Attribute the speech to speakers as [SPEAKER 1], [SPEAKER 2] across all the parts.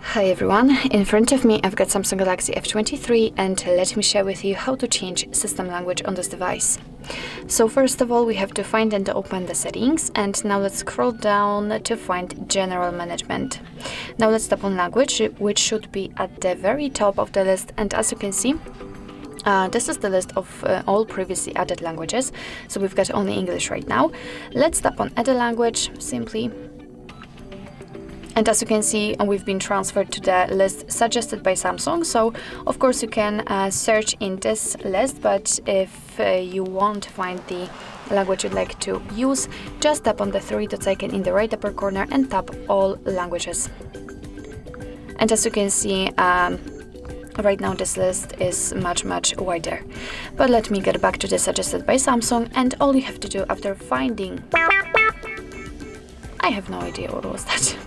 [SPEAKER 1] Hi everyone, in front of me I've got Samsung Galaxy F23 and let me share with you how to change system language on this device. So first of all we have to find and open the settings, and now let's scroll down to find general management. Now let's tap on language, which should be at the very top of the list, and as you can see this is the list of all previously added languages, so we've got only English right now. Let's tap on add a language simply. And as you can see, we've been transferred to the list suggested by Samsung. So of course you can search in this list, but if you want to find the language you'd like to use, just tap on the three dots icon in the right upper corner and tap all languages. And as you can see, right now this list is much wider. But let me get back to the suggested by Samsung, and all you have to do after finding... I have no idea what was that.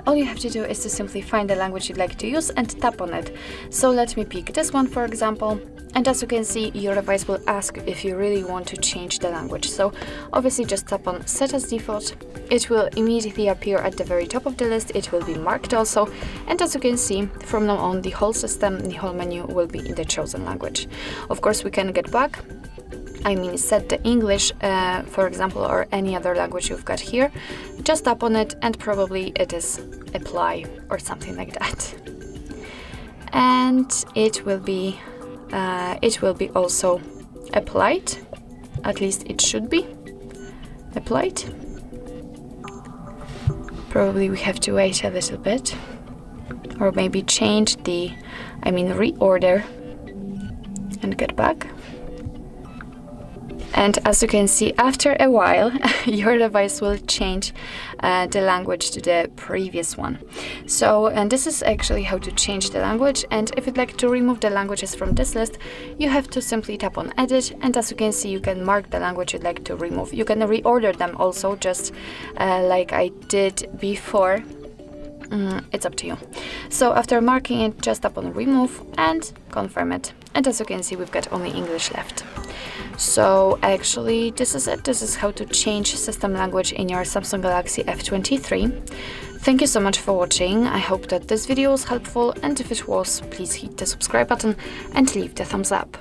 [SPEAKER 1] All you have to do is to simply find the language you'd like to use and tap on it. So let me pick this one, for example, and as you can see, your device will ask if you really want to change the language. So obviously just tap on set as default. It will immediately appear at the very top of the list. It will be marked also, and as you can see, from now on the whole system, the whole menu will be in the chosen language. Of course we can get back, set the English, for example, or any other language you've got here. Just tap on it and probably it is apply or something like that. And it will be also applied, at least it should be applied. Probably we have to wait a little bit, or maybe change the, reorder and get back. And as you can see, after a while, your device will change the language to the previous one. So, and this is actually how to change the language. And if you'd like to remove the languages from this list, you have to simply tap on edit. And as you can see, you can mark the language you'd like to remove. You can reorder them also, just like I did before. It's up to you. So after marking it, just tap on remove and confirm it. And as you can see, we've got only English left. So actually this is it. This is how to change system language in your Samsung Galaxy F23. Thank you so much for watching. I hope that this video was helpful, and if it was, please hit the subscribe button and leave the thumbs up.